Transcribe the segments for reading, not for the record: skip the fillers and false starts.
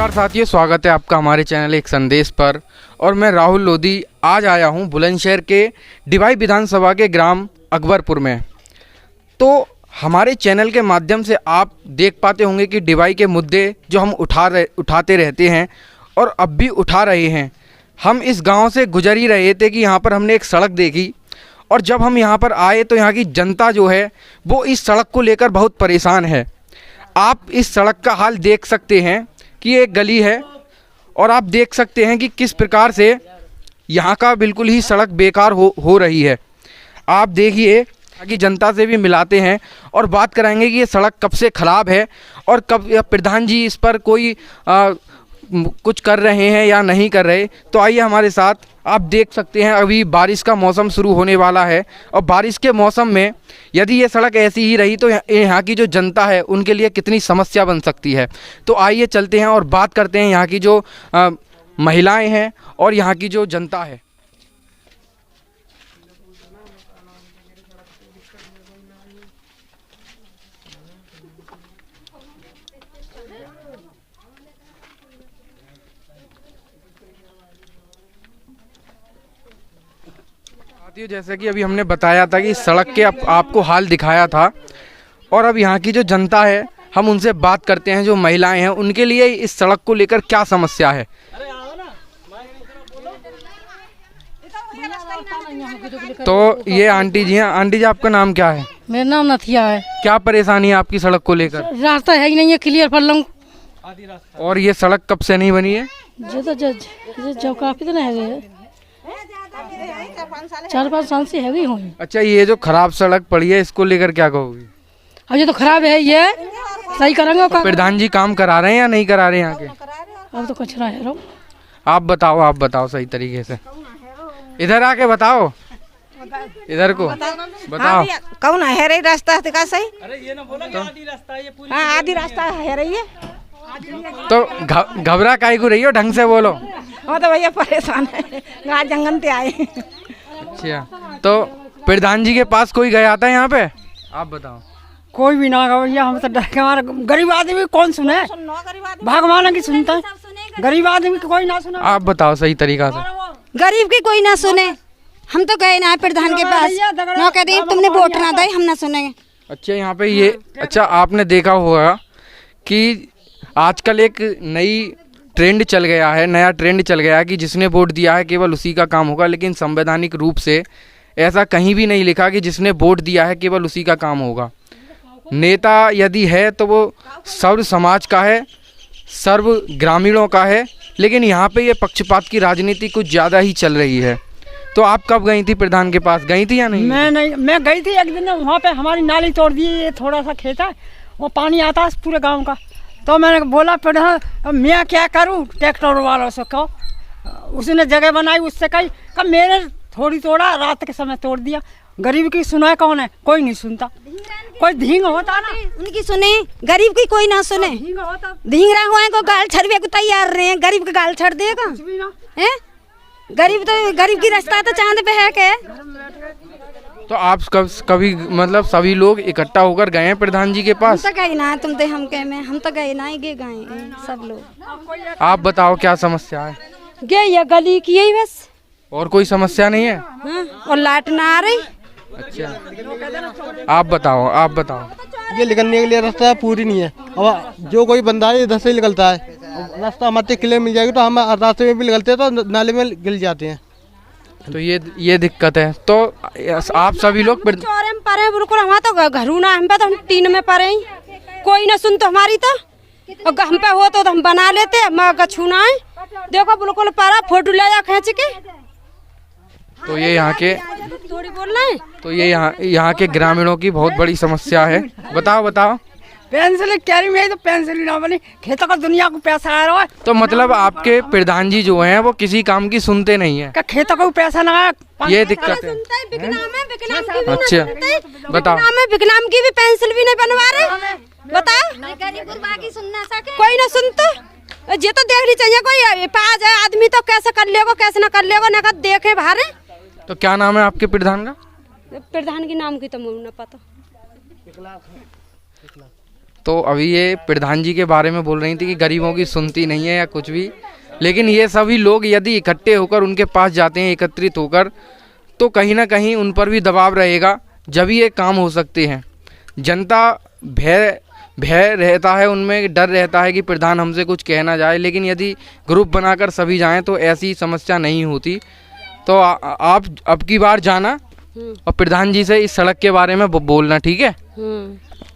नमस्कार साथियों, स्वागत है आपका हमारे चैनल एक संदेश पर। और मैं राहुल लोधी आज आया हूं बुलंदशहर के डिवाई विधानसभा के ग्राम अकबरपुर में। तो हमारे चैनल के माध्यम से आप देख पाते होंगे कि डिवाई के मुद्दे जो हम उठाते रहते हैं और अब भी उठा रहे हैं। हम इस गांव से गुजर ही रहे थे कि यहाँ पर हमने एक सड़क देखी और जब हम यहाँ पर आए तो यहाँ की जनता जो है वो इस सड़क को लेकर बहुत परेशान है। आप इस सड़क का हाल देख सकते हैं कि एक गली है और आप देख सकते हैं कि किस प्रकार से यहाँ का बिल्कुल ही सड़क बेकार हो रही है। आप देखिए, ताकि जनता से भी मिलाते हैं और बात कराएंगे कि ये सड़क कब से ख़राब है और कब प्रधान जी इस पर कोई कुछ कर रहे हैं या नहीं कर रहे। तो आइए हमारे साथ। आप देख सकते हैं अभी बारिश का मौसम शुरू होने वाला है और बारिश के मौसम में यदि ये सड़क ऐसी ही रही तो यहाँ की जो जनता है उनके लिए कितनी समस्या बन सकती है। तो आइए चलते हैं और बात करते हैं यहाँ की जो महिलाएं हैं और यहाँ की जो जनता है। जैसे कि अभी हमने बताया था कि सड़क के आपको हाल दिखाया था और अब यहाँ की जो जनता है हम उनसे बात करते हैं। जो महिलाएं हैं उनके लिए इस सड़क को लेकर क्या समस्या है। तो ये आंटी जी हैं। आंटी जी, आपका नाम क्या है? मेरा नाम नथिया है। क्या परेशानी है आपकी सड़क को लेकर? रास्ता है ही नहीं है, क्लियर पर लंग। और ये सड़क कब से नहीं बनी है? जो काफी दिन है, 4-5 साल से है हुई। अच्छा, ये जो खराब सड़क पड़ी है इसको लेकर क्या कहोगी? अब ये तो खराब है, ये सही करेंगे। तो प्रधान जी काम करा रहे हैं या नहीं करा रहे हैं यहाँ के? अब तो कचरा है। आप बताओ सही तरीके से। इधर आके बताओ, इधर को बताओ। कौन है रे रास्ता का सही? अरे ये ना बोला कि आधी रास्ता है, ये पूरी आधी रास्ता है रही है। तो घबरा काहे को रही हो, ढंग से बोलो। हाँ तो भैया परेशान है, आज जंगल पे आए। अच्छा, तो प्रधान जी के पास कोई गया था यहाँ पे? आप बताओ। कोई भी ना भैया, हम तो डर के हमारा गरीब आदमी कौन सुने, भगवान की सुनता है, गरीब आदमी कोई ना सुने। आप बताओ सही तरीका से। गरीब की कोई ना सुने। हम तो गए ना प्रधान के पास, ना कहते हैं तुमने वोट ना दे, हम ना सुनेंगे। अच्छा, यहाँ पे ये अच्छा आपने देखा होगा कि आजकल एक नया ट्रेंड चल गया है कि जिसने वोट दिया है केवल उसी का काम होगा। लेकिन संवैधानिक रूप से ऐसा कहीं भी नहीं लिखा कि जिसने वोट दिया है केवल उसी का काम होगा। नेता यदि है तो वो सर्व समाज का है, सर्व ग्रामीणों का है। लेकिन यहाँ पे ये पक्षपात की राजनीति कुछ ज़्यादा ही चल रही है। तो आप कब गई थी प्रधान के पास? गई थी या नहीं? मैं गई थी एक दिन। वहाँ पे हमारी नाली तोड़ दी, ये थोड़ा सा खेत है, वो पानी आता है पूरे गाँव का। तो मैंने बोला प्रधान मैं क्या करूं, ट्रैक्टर वालों से कहो। उसने जगह बनाई, उससे कही कब मेरे थोड़ी तोड़ा, रात के समय तोड़ दिया। गरीब की सुनाए कौन है? कोई नहीं सुनता। कोई धींग होता ना उनकी सुने, गरीब की कोई ना सुने। धींगरा हुआ को गाल छड़वे को तैयार रहे हैं, गरीब का गाल छड़ देगा है? गरीब की रास्ता तो चांद पे है के। तो आप कभी मतलब सभी लोग इकट्ठा होकर गए हैं प्रधान जी के पास? हम तो गए ना, तुम तो हम तो गए ना, गए सब लोग। आप बताओ क्या समस्या है? गए ये गली की यही बस, और कोई समस्या नहीं है? और लाइट ना आ रही। अच्छा, आप बताओ। ये निकलने के लिए रास्ता पूरी नहीं है। अब जो कोई बंदा है इधर से निकलता है, रास्ता हमारे क्लियर मिल जाएगी तो हम रास्ते में भी निकलते हैं तो नाले में गिर जाते हैं। तो ये दिक्कत है। तो आप सभी लोग चौरे में पड़े बिल्कुल। हम तो घरू ना, हम पे तो हम टीन में पड़े, कोई ना सुन तो हमारी। तो हम पे हो तो हम बना लेते, छूना है देखो बिल्कुल पड़ा, फोटो ले जा खींच के। तो ये यहाँ के थोड़ी बोलना है। तो ये यहाँ के ग्रामीणों की बहुत बड़ी समस्या है। बताओ। पेंसिल कैरी में तो पेंसिल ना बनी, खेतों का दुनिया को पैसा आ रहा है। तो मतलब आपके प्रधान जी जो हैं वो किसी काम की सुनते नहीं है? खेतों को पैसा ना है, ये दिक्कत है। अच्छा, बताओ। विकलांग की भी पेंसिल भी नहीं बनवा रहे। बताओ, कोई ना सुनता। ये तो देखनी चाहिए, कोई पास है आदमी तो कैसे कर लेगा, कैसे ना कर लेगा, ना देखे बाहर। तो क्या नाम है आपके प्रधान का? प्रधान के नाम की तो मुझे न पता। तो अभी ये प्रधान जी के बारे में बोल रही थी कि गरीबों की सुनती नहीं है या कुछ भी, लेकिन ये सभी लोग यदि इकट्ठे होकर उनके पास जाते हैं एकत्रित होकर, तो कहीं ना कहीं उन पर भी दबाव रहेगा, जब ये काम हो सकते हैं। जनता भय रहता है, उनमें डर रहता है कि प्रधान हमसे कुछ कह ना जाए, लेकिन यदि ग्रुप बनाकर सभी जाएं तो ऐसी समस्या नहीं होती। तो आप अब की बार जाना और प्रधान जी से इस सड़क के बारे में बोलना, ठीक है।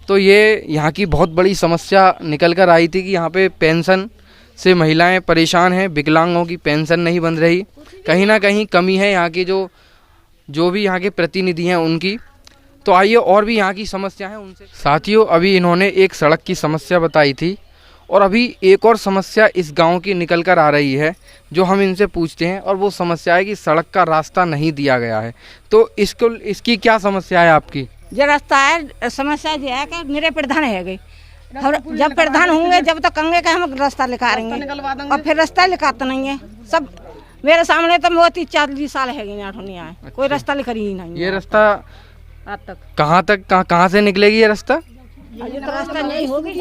तो ये यहाँ की बहुत बड़ी समस्या निकल कर आई थी कि यहाँ पे पेंशन से महिलाएं परेशान हैं, विकलांगों की पेंशन नहीं बन रही, कहीं ना कहीं कमी है यहाँ की जो भी यहाँ के प्रतिनिधि हैं उनकी। तो आइए और भी यहाँ की समस्या है उनसे। साथियों, अभी इन्होंने एक सड़क की समस्या बताई थी और अभी एक और समस्या इस गांव की निकल कर आ रही है जो हम इनसे पूछते हैं, और वो समस्या है कि सड़क का रास्ता नहीं दिया गया है। तो इसकी क्या समस्या है आपकी? जो रास्ता है, समस्या ये है कि मेरे प्रधान है गई, जब प्रधान होंगे जब तक कंगे का हम रास्ता लिखाएंगे, और फिर रास्ता लिखाते नहीं है। सब मेरे सामने तो वो 30-40 साल है गई, कोई रास्ता लिख रही नहीं। ये रास्ता आज तक कहाँ से निकलेगी ये रास्ता? ये तो रास्ता नहीं होगी,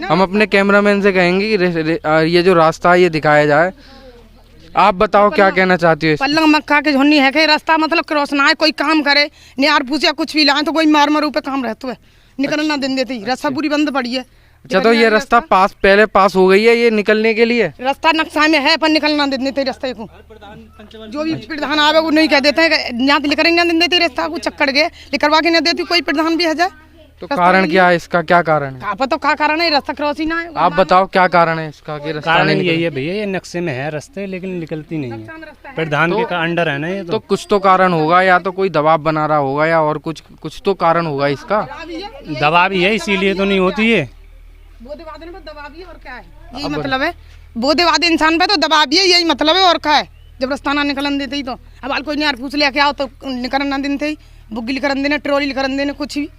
हम अपने कैमरामैन से कहेंगे कि ये जो रास्ता है ये दिखाया जाए। आप बताओ क्या कहना चाहती हो? पल्लंग मक्का के झुन्नी है कि रास्ता मतलब क्रॉस ना है, कोई काम करे नियार पूछे कुछ भी लाए तो कोई मार मरू पे काम रहता है, निकलना ना दिन देती, रास्ता पूरी बंद पड़ी है। अच्छा, तो ये रास्ता पहले पास हो गई है ये निकलने के लिए? रास्ता नक्शा में है पर निकलना दिन देते रास्ते को, जो भी प्रधान आवे वो नहीं कह देते हैं यहाँ लिख रहे दिन देते रास्ता को, चक्कर गए लिखवा के नहीं देती कोई प्रधान भी है जाए। तो कारण क्या है इसका, क्या कारण है? तो क्या कारण है, रास्ता क्रॉस ही ना है। आप बताओ क्या कारण है इसका कि रास्ता कारण नहीं यही है भैया, ये नक्शे में है रास्ते लेकिन निकलती नहीं है, प्रधान के का अंडर है ना ये। तो कुछ तो कारण होगा, या तो कोई दबाव बना रहा होगा या और कुछ तो कारण होगा इसका। दबाव ही है इसीलिए तो नहीं होती है। बोधवादी पे दबाव ही और क्या है, यही मतलब है। बोधवादी इंसान पे तो दबाव ही है, यही मतलब है और क्या है। जब रास्ता ना निकलन देते ही तो अब कोई नहीं पूछ लिया क्या हो तो निकलन ना दिन थे, बुग्गी लिखन देने, ट्रॉली लिखन देने, कुछ भी।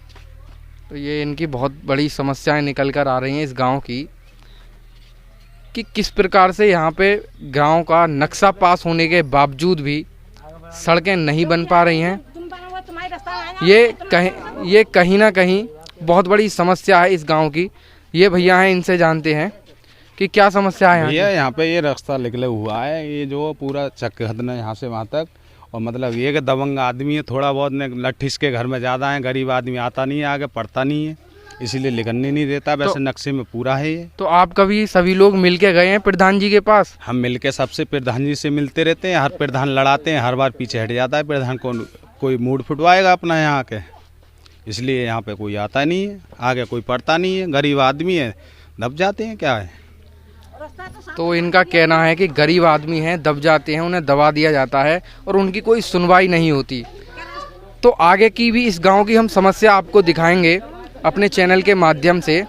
तो ये इनकी बहुत बड़ी समस्याएं निकल कर आ रही हैं इस गांव की, कि किस प्रकार से यहाँ पे गांव का नक्शा पास होने के बावजूद भी सड़कें नहीं बन पा रही हैं। ये कहीं ना कहीं बहुत बड़ी समस्या है इस गांव की। ये भैया हैं, इनसे जानते हैं कि क्या समस्या है यहाँ पे। ये रास्ता निकले हुआ है, ये जो पूरा चक्कर है यहाँ से वहाँ तक, और मतलब ये कि दबंग आदमी है, थोड़ा बहुत ने लट्ठिस के घर में ज़्यादा है, गरीब आदमी आता नहीं है, आगे पढ़ता नहीं है, इसीलिए लिखने नहीं देता। वैसे नक्शे में पूरा है ये। तो आप कभी सभी लोग मिल के गए हैं प्रधान जी के पास? हम मिल के सबसे प्रधान जी से मिलते रहते हैं, हर प्रधान लड़ाते हैं, हर बार पीछे हट जाता है प्रधान। कोई मूड फुटवाएगा अपना यहाँ के, इसलिए यहाँ पे कोई आता नहीं है, आगे कोई पढ़ता नहीं है, गरीब आदमी है, दब जाते हैं, क्या है। तो इनका कहना है कि गरीब आदमी हैं, दब जाते हैं, उन्हें दबा दिया जाता है और उनकी कोई सुनवाई नहीं होती। तो आगे की भी इस गांव की हम समस्या आपको दिखाएंगे अपने चैनल के माध्यम से।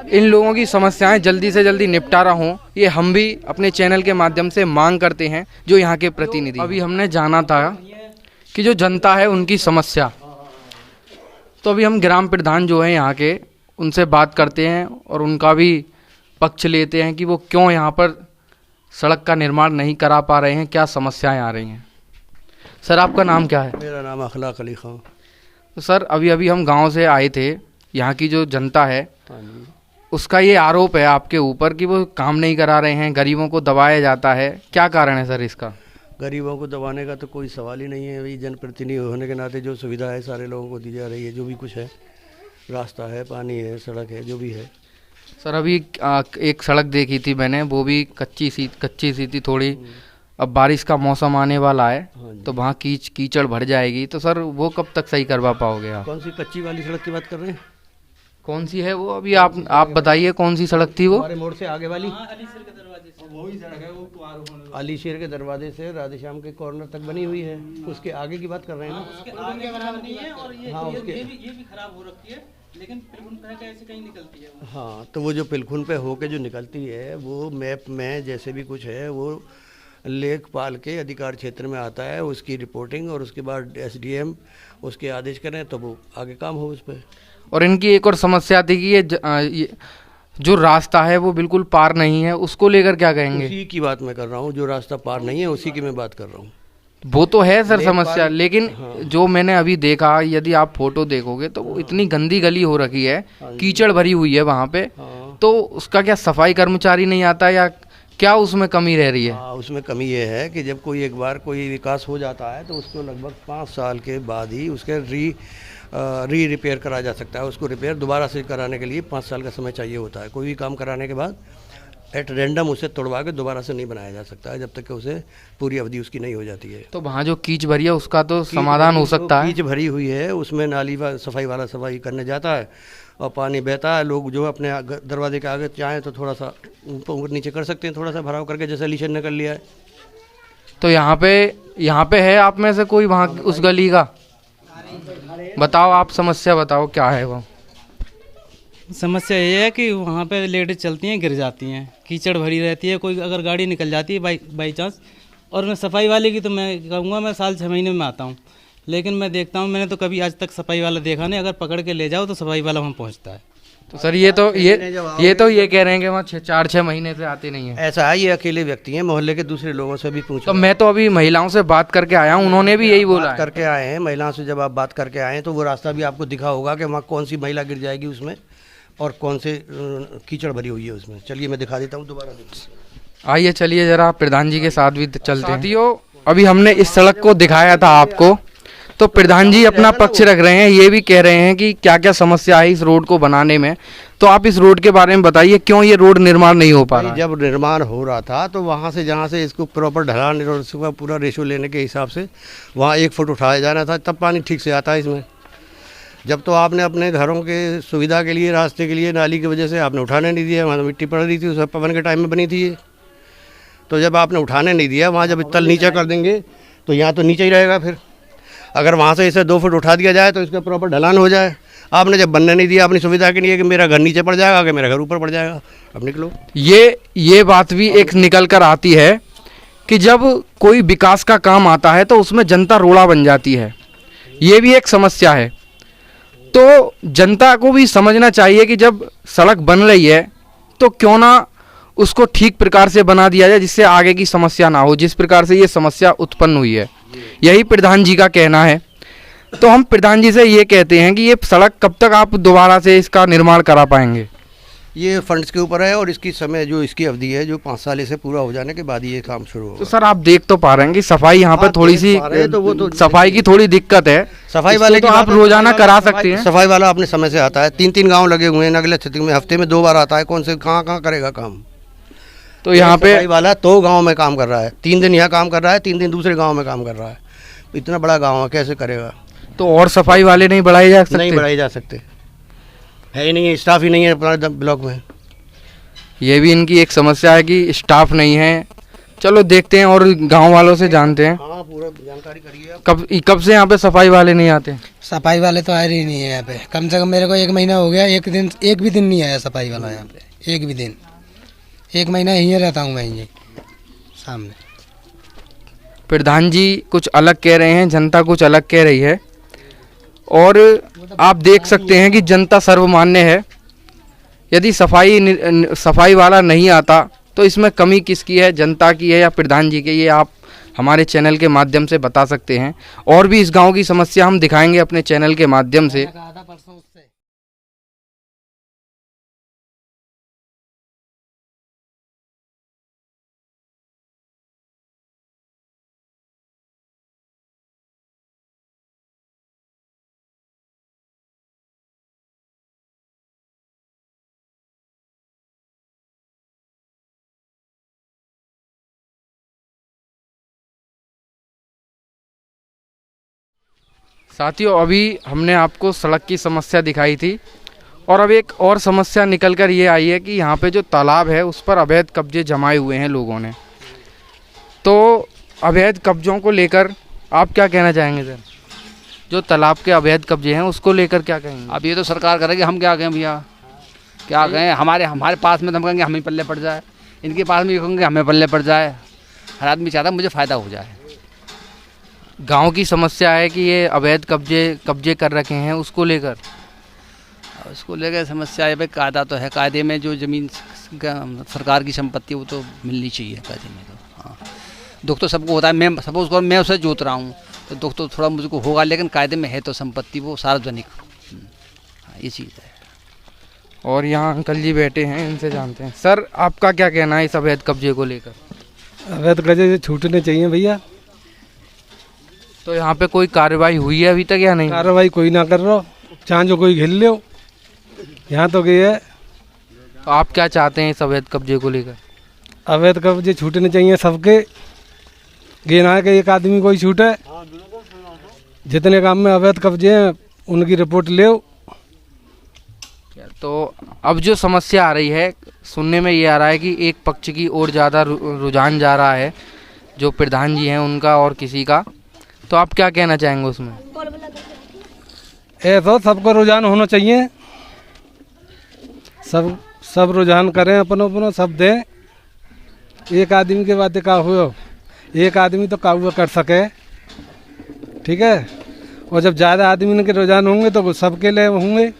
इन लोगों की समस्याएं जल्दी से जल्दी निपटारा हों, ये हम भी अपने चैनल के माध्यम से मांग करते हैं, जो यहाँ के प्रतिनिधि। अभी हमने जाना था कि जो जनता है उनकी समस्या, तो अभी हम ग्राम प्रधान जो हैं यहाँ के, उनसे बात करते हैं और उनका भी पक्ष लेते हैं कि वो क्यों यहाँ पर सड़क का निर्माण नहीं करा पा रहे हैं, क्या समस्याएं आ रही हैं। सर, आपका नाम क्या है? मेरा नाम अखलाक अली खान। तो सर, अभी हम गांव से आए थे, यहाँ की जो जनता है उसका ये आरोप है आपके ऊपर कि वो काम नहीं करा रहे हैं, गरीबों को दबाया जाता है, क्या कारण है सर इसका? गरीबों को दबाने का तो कोई सवाल ही नहीं है। अभी जनप्रतिनिधि होने के नाते जो सुविधा है सारे लोगों को दी जा रही है, जो भी कुछ है, रास्ता है, पानी है, सड़क है, जो भी है। सर, अभी एक सड़क देखी थी मैंने, वो भी कच्ची सी थी थोड़ी। अब बारिश का मौसम आने वाला है तो वहाँ कीचड़ भर जाएगी, तो सर वो कब तक सही करवा पाओगे आप? कौन सी कच्ची वाली सड़क की बात कर रहे हैं? कौन सी है वो? अभी आप बताइए कौन सी सड़क थी वो? हमारे मोड़ से आगे वाली अली शेर के दरवाजे से राधेश्याम के कॉर्नर तक बनी हुई है, उसके आगे की बात कर रहे हैं ना? हाँ, उसके ये भी खराब हो रखी है, लेकिन पिलखुन पे कैसे कहीं निकलती है। हाँ, तो वो जो पिलखुन पे होके जो निकलती है वो मैप में जैसे भी कुछ है वो लेखपाल के अधिकार क्षेत्र में आता है, उसकी रिपोर्टिंग और उसके बाद SDM उसके आदेश करें तो वो आगे काम हो उस पर। और इनकी एक और समस्या थी कि ये जो रास्ता है वो बिल्कुल पार नहीं है, उसको लेकर क्या कहेंगे? उसी की बात मैं कर रहा हूँ, जो रास्ता पार नहीं है उसी की मैं बात कर रहा हूँ। वो तो है सर समस्या, लेकिन जो मैंने अभी देखा, यदि आप फोटो देखोगे तो वो इतनी गंदी गली हो रखी है, कीचड़ भरी हुई है वहाँ पे, तो उसका क्या सफाई कर्मचारी नहीं आता या क्या उसमें कमी रह रही है? हाँ, उसमें कमी ये है कि जब कोई एक बार कोई विकास हो जाता है तो उसको लगभग 5 साल के बाद ही उसके रिपेयर करा जा सकता है। उसको रिपेयर दोबारा से कराने के लिए 5 साल का समय चाहिए होता है। कोई भी काम कराने के बाद एट रैंडम उसे तोड़वा के दोबारा से नहीं बनाया जा सकता है जब तक कि उसे पूरी अवधि उसकी नहीं हो जाती है। तो वहाँ जो कीच भरी है उसका तो समाधान हो सकता है? कीच भरी हुई है, उसमें नाली सफाई वाला सफाई करने जाता है और पानी बहता है। लोग जो अपने दरवाजे के आगे चाहें तो थोड़ा सा ऊपर नीचे कर सकते हैं, थोड़ा सा भराव करके, जैसे लीशन ने कर लिया है। तो यहाँ पे है आप में से कोई वहाँ उस गली का? बताओ, आप समस्या बताओ क्या है वो? समस्या ये है कि वहाँ पे लेडीज चलती हैं, गिर जाती हैं, कीचड़ भरी रहती है, कोई अगर गाड़ी निकल जाती है बाई चांस। और मैं सफाई वाले की तो मैं कहूँगा, मैं साल 6 महीने में आता हूँ, लेकिन मैं देखता हूँ, मैंने तो कभी आज तक सफाई वाला देखा नहीं। अगर पकड़ के ले जाओ तो सफाई वाला वहाँ पहुँचता है। तो सर ये कह रहे हैं कि वहाँ 4-6 महीने से आते नहीं है। ऐसा है, ये अकेले व्यक्ति हैं, मोहल्ले के दूसरे लोगों से भी पूछो। तो मैं तो अभी महिलाओं से बात करके आया हूँ, उन्होंने भी यही बोला करके आए हैं। महिलाओं से जब आप बात करके आए हैं तो वो रास्ता भी आपको दिखा होगा कि वहाँ कौन सी महिला गिर जाएगी उसमें और कौन से कीचड़ भरी हुई है उसमें। चलिए मैं दिखा देता हूँ दोबारा। आइए चलिए जरा प्रधान जी के साथ भी चलते हैं। साथियों, अभी हमने इस सड़क को दिखाया था आपको, तो प्रधान जी अपना पक्ष रख रहे हैं, ये भी कह रहे हैं कि क्या क्या समस्या है इस रोड को बनाने में। तो आप इस रोड के बारे में बताइए, क्यों ये रोड निर्माण नहीं हो पा रहा? जब निर्माण हो रहा था तो वहाँ से जहाँ से इसको प्रॉपर ढलान और पूरा रेशो लेने के हिसाब से वहाँ 1 फुट उठाया जाना था, तब पानी ठीक से आता है इसमें। जब तो आपने अपने घरों के सुविधा के लिए, रास्ते के लिए, नाली की वजह से आपने उठाने नहीं दिया। वहाँ मिट्टी पड़ रही थी, उस पवन के टाइम में बनी थी ये। तो जब आपने उठाने नहीं दिया, वहाँ जब तल नीचा कर देंगे तो यहाँ तो नीचे ही रहेगा। फिर अगर वहाँ से इसे 2 फुट उठा दिया जाए तो इसका प्रॉपर ढलान हो जाए। आपने जब बनने नहीं दिया अपनी सुविधा के लिए कि मेरा घर नीचे पड़ जाएगा, कि मेरा घर ऊपर पड़ जाएगा, अब निकलो। ये बात भी एक निकल कर आती है कि जब कोई विकास का काम आता है तो उसमें जनता रोड़ा बन जाती है, ये भी एक समस्या है। तो जनता को भी समझना चाहिए कि जब सड़क बन रही है तो क्यों ना उसको ठीक प्रकार से बना दिया जाए, जिससे आगे की समस्या ना हो, जिस प्रकार से ये समस्या उत्पन्न हुई है। यही प्रधान जी का कहना है। तो हम प्रधान जी से ये कहते हैं कि ये सड़क कब तक आप दोबारा से इसका निर्माण करा पाएंगे? ये फंड्स के ऊपर है और इसकी समय जो इसकी अवधि है जो 5 साल से पूरा हो जाने के बाद ये काम शुरू होगा। तो सर आप देख तो पा रहे हैं कि सफाई यहाँ पर थोड़ी सी सफाई की थोड़ी दिक्कत है। सफाई वाले तो आप रोजाना करा सकते हैं। सफाई वाला अपने समय से आता है, 3-3 गाँव लगे हुए हैं, अगले क्षेत्र में हफ्ते में 2 बार आता है। कौन से कहाँ करेगा काम? तो यहाँ पे सफाई वाला तो गाँव में काम कर रहा है, 3 दिन यहाँ काम कर रहा है, 3 दिन दूसरे गाँव में काम कर रहा है। इतना बड़ा गाँव है, कैसे करेगा? तो और सफाई वाले नहीं बढ़ाए जा सकते? नहीं बढ़ाए जा सकते, है ही नहीं है, स्टाफ ही नहीं है अपना ब्लॉक में। ये भी इनकी एक समस्या है कि स्टाफ नहीं है। चलो देखते हैं और गांव वालों से जानते हैं। हाँ, पूरा जानकारी करिए। कब से यहाँ पे सफाई वाले नहीं आते? सफाई वाले तो आए ही नहीं है यहाँ पे। कम से कम मेरे को 1 महीना हो गया, एक भी दिन नहीं आया सफाई वाला यहाँ पे, एक भी दिन। 1 महीना यहीं रहता हूँ मैं यहीं सामने। प्रधान जी कुछ अलग कह रहे हैं, जनता कुछ अलग कह रही है, और आप देख सकते हैं कि जनता सर्वमान्य है। यदि सफाई वाला नहीं आता तो इसमें कमी किसकी है, जनता की है या प्रधान जी की? ये आप हमारे चैनल के माध्यम से बता सकते हैं। और भी इस गांव की समस्या हम दिखाएंगे अपने चैनल के माध्यम से। साथियों, अभी हमने आपको सड़क की समस्या दिखाई थी और अब एक और समस्या निकल कर ये आई है कि यहाँ पे जो तालाब है उस पर अवैध कब्जे जमाए हुए हैं लोगों ने। तो अवैध कब्जों को लेकर आप क्या कहना चाहेंगे सर? जो तालाब के अवैध कब्जे हैं उसको लेकर क्या कहेंगे? अब ये तो सरकार करेगी, हम क्या कहें भैया, क्या कहें? हमारे पास में तो हम कहेंगे हमें पल्ले पड़ जाए, इनके पास में कहेंगे हमें पल्ले पड़ जाए। हर आदमी चाहता है मुझे फ़ायदा हो जाए। गांव की समस्या है कि ये अवैध कब्जे कर रखे हैं, उसको लेकर समस्या है भाई। कायदा तो है, कायदे में जो ज़मीन सरकार की संपत्ति वो तो मिलनी चाहिए कायदे में। तो हाँ, दुख तो सबको होता है। मैं सपोज करो मैं उसे जोत रहा हूँ तो दुख तो थोड़ा मुझको होगा, लेकिन कायदे में है तो संपत्ति वो सार्वजनिक। ये चीज़ है। और यहाँ अंकल जी बैठे हैं, इनसे जानते हैं। सर, आपका क्या कहना है इस अवैध कब्जे को लेकर? अवैध कब्जे छूटने चाहिए भैया। तो यहाँ पे कोई कार्रवाई हुई है अभी तक या नहीं? कार्रवाई कोई ना कर रहा, चाहे जो कोई घिल लो, यहाँ तो गई है। तो आप क्या चाहते हैं इस अवैध कब्जे को लेकर? अवैध कब्जे छूटने चाहिए सबके, ये ना है कि एक आदमी कोई छूटे। जितने काम में अवैध कब्जे हैं उनकी रिपोर्ट ले। तो अब जो समस्या आ रही है, सुनने में ये आ रहा है कि एक पक्ष की ओर ज़्यादा रुझान जा रहा है, जो प्रधान जी हैं उनका और किसी का। तो आप क्या कहना चाहेंगे उसमें? ऐसा सबको रुझान होना चाहिए, सब रुझान करें अपनो अपनो, सब दें। एक आदमी के बातें का हो, एक आदमी तो काबू कर सके, ठीक है। और जब ज़्यादा आदमी के रुझान होंगे तो सबके लिए होंगे।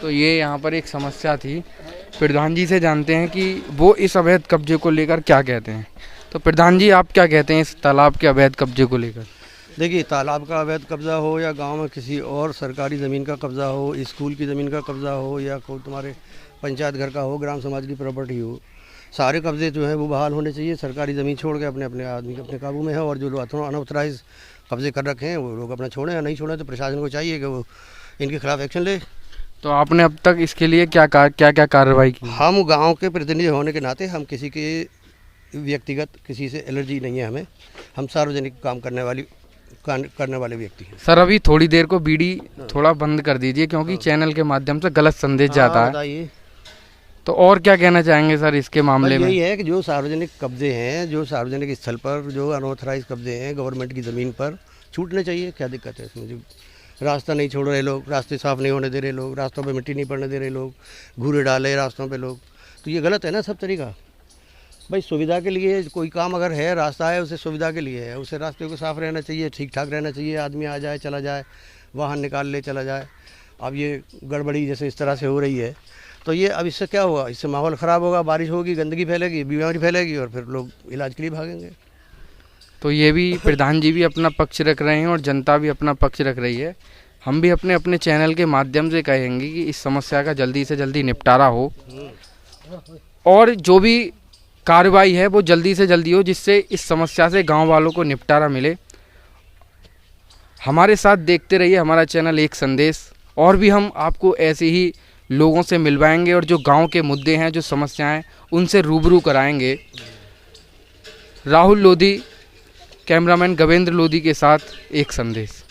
तो ये यहाँ पर एक समस्या थी। प्रधान जी से जानते हैं कि वो इस अवैध कब्जे को लेकर क्या कहते हैं। तो प्रधान जी, आप क्या कहते हैं इस तालाब के अवैध कब्जे को लेकर? देखिए, तालाब का अवैध कब्जा हो या गांव में किसी और सरकारी ज़मीन का कब्जा हो, स्कूल की ज़मीन का कब्जा हो या कोई तुम्हारे पंचायत घर का हो, ग्राम समाज की प्रॉपर्टी हो, सारे कब्जे जो हैं वो बहाल होने चाहिए। सरकारी ज़मीन छोड़ के अपने अपने आदमी के अपने काबू में है। और जो लोग अनऑथराइज कब्जे कर रखे हैं वो लोग अपना छोड़ें या नहीं छोड़ें, तो प्रशासन को चाहिए कि वो इनके खिलाफ एक्शन ले। तो आपने अब तक इसके लिए क्या कार्रवाई की? हम गांव के प्रतिनिधि होने के नाते हम किसी के व्यक्तिगत किसी से एलर्जी नहीं है हमें। हम सार्वजनिक काम करने वाले व्यक्ति हैं। सर, अभी थोड़ी देर को बीड़ी थोड़ा बंद कर दीजिए, क्योंकि चैनल के माध्यम से गलत संदेश जाता है। बताइए। तो और क्या कहना चाहेंगे सर इसके मामले में? यही है कि जो सार्वजनिक कब्जे हैं, जो सार्वजनिक स्थल पर जो अनऑथराइज कब्जे हैं गवर्नमेंट की ज़मीन पर, छूटने चाहिए। क्या दिक्कत है इसमें? जो रास्ता नहीं छोड़ रहे लोग, रास्ते साफ़ नहीं होने दे रहे लोग, रास्तों पे मिट्टी नहीं पड़ने दे रहे लोग, घूरे डाले रास्तों पे लोग, तो ये गलत है ना सब तरीका। भाई सुविधा के लिए कोई काम अगर है, रास्ता है, उसे सुविधा के लिए है, उसे रास्ते को साफ़ रहना चाहिए, ठीक ठाक रहना चाहिए, आदमी आ जाए चला जाए, वाहन निकाल ले चला जाए। अब ये गड़बड़ी जैसे इस तरह से हो रही है, तो ये अब इससे क्या होगा? इससे माहौल ख़राब होगा, बारिश होगी, गंदगी फैलेगी, बीमारी फैलेगी और फिर लोग इलाज के लिए भागेंगे। तो ये भी प्रधान जी भी अपना पक्ष रख रहे हैं और जनता भी अपना पक्ष रख रही है। हम भी अपने अपने चैनल के माध्यम से कहेंगे कि इस समस्या का जल्दी से जल्दी निपटारा हो और जो भी कार्रवाई है वो जल्दी से जल्दी हो, जिससे इस समस्या से गांव वालों को निपटारा मिले। हमारे साथ देखते रहिए हमारा चैनल एक संदेश, और भी हम आपको ऐसे ही लोगों से मिलवाएंगे और जो गांव के मुद्दे हैं, जो समस्याएं, उनसे रूबरू कराएंगे। राहुल लोधी, कैमरामैन गवेंद्र लोधी के साथ एक संदेश।